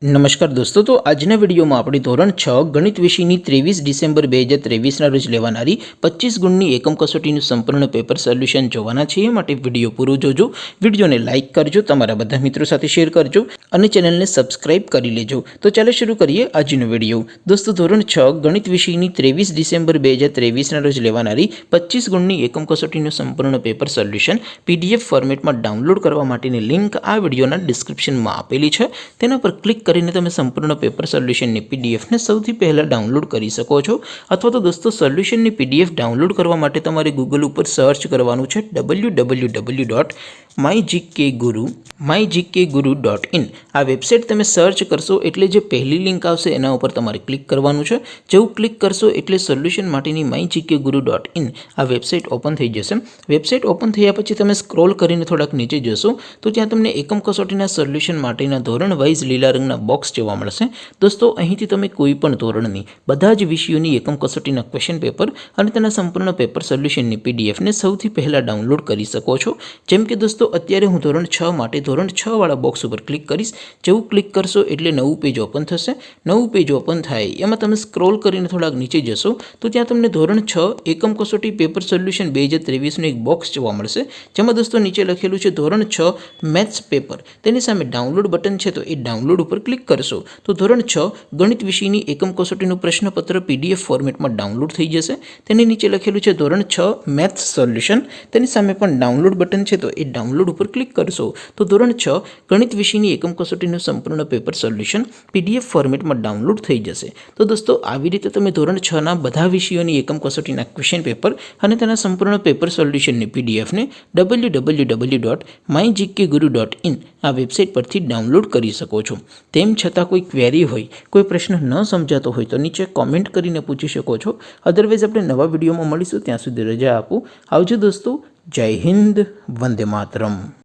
નમસ્કાર દોસ્તો, તો આજના વિડીયોમાં આપણે ધોરણ 6 ગણિત વિષયની 23 ડિસેમ્બર 2023ના રોજ લેવાનારી 25 ગુણની એકમ કસોટીનું સંપૂર્ણ પેપર સોલ્યુશન જોવાના છીએ. માટે વિડીયો પૂરો જોજો, વિડીયોને લાઇક કરજો, તમારા બધા મિત્રો સાથે શેર કરજો અને ચેનલને સબસ્ક્રાઇબ કરી લેજો. તો ચાલો શરૂ કરીએ આજનો વિડીયો. દોસ્તો, ધોરણ 6 ગણિત વિષયની 23 ડિસેમ્બર 2023ના રોજ લેવાનારી 25 ગુણની એકમ કસોટીનું સંપૂર્ણ પેપર સોલ્યુશન PDF ફોર્મેટમાં ડાઉનલોડ કરવા માટેની લિંક આ વિડીયોના ડિસ્ક્રિપ્શનમાં આપેલી છે. તેના પર ક્લિક કરીને તમે સંપૂર્ણ પેપર સોલ્યુશનની પીડીએફને સૌથી પહેલાં ડાઉનલોડ કરી શકો છો. અથવા તો દોસ્તો, સોલ્યુશનની પીડીએફ ડાઉનલોડ કરવા માટે તમારે ગૂગલ ઉપર સર્ચ કરવાનું છે www.mygkguru.in. આ વેબસાઇટ તમે સર્ચ કરશો એટલે જે પહેલી લિંક આવશે એના ઉપર તમારે ક્લિક કરવાનું છે. જેવું ક્લિક કરશો એટલે સોલ્યુશન માટેની mygkguru.in આ વેબસાઇટ ઓપન થઈ જશે. વેબસાઇટ ઓપન થયા પછી તમે સ્ક્રોલ કરીને થોડાક નીચે જશો તો ત્યાં તમને એકમ કસોટીના સોલ્યુશન માટેના ધોરણ વાઇઝ લીલા રંગના બોક્સ જોવા મળશે. દોસ્તો, અહીંથી તમે કોઈ પણ ધોરણની બધા જ વિષયોની એકમ કસોટીના ક્વેશ્ચન પેપર અને તેના સંપૂર્ણ પેપર સોલ્યુશનની પીડીએફને સૌથી પહેલાં ડાઉનલોડ કરી શકો છો. જેમ કે દોસ્તો, અત્યારે હું ધોરણ 6 માટે ધોરણ 6 વાળા બોક્સ ઉપર ક્લિક કરીશ. જેવું ક્લિક કરશો એટલે નવું પેજ ઓપન થશે. નવું પેજ ઓપન થાય એમાં તમે સ્ક્રોલ કરીને થોડાક નીચે જશો તો ત્યાં તમને ધોરણ 6 એકમ કસોટી પેપર સોલ્યુશન 2023નું એક બોક્સ જોવા મળશે. જેમાં દોસ્તો નીચે લખેલું છે ધોરણ 6 મેથ્સ પેપર. તેની સામે ડાઉનલોડ બટન છે, તો એ ડાઉનલોડ ઉપર ક્લિક કરશો તો ધોરણ 6 ગણિત વિષયની એકમ કસોટીનું પ્રશ્નપત્ર PDF ફોર્મેટમાં ડાઉનલોડ થઈ જશે. તેની નીચે લખેલું છે ધોરણ 6 મેથ્સ સોલ્યુશન. તેની સામે પણ ડાઉનલોડ બટન છે, તો એ ડાઉનલોડ ઉપર ક્લિક કરશો તો ધોરણ 6 ગણિત વિષયની એકમ કસોટીનું સંપૂર્ણ પેપર સોલ્યુશન PDF ફોર્મેટમાં ડાઉનલોડ થઈ જશે. તો દોસ્તો, આવી રીતે તમે ધોરણ 6ના બધા વિષયોની એકમ કસોટીના ક્વેશ્ચન પેપર અને તેના સંપૂર્ણ પેપર સોલ્યુશનની પીડીએફને www.mygkguru.in આ વેબસાઇટ પરથી ડાઉનલોડ કરી શકો છો. તેમ છતાં કોઈ ક્વેરી હોય, કોઈ પ્રશ્ન ન સમજાતો હોય તો નીચે કોમેન્ટ કરીને પૂછી શકો છો. અદરવાઇઝ આપણે નવા વિડીયોમાં મળીશું. ત્યાં સુધી રજા આપો. આવજો દોસ્તો. જય હિન્દ. વંદે માતરમ.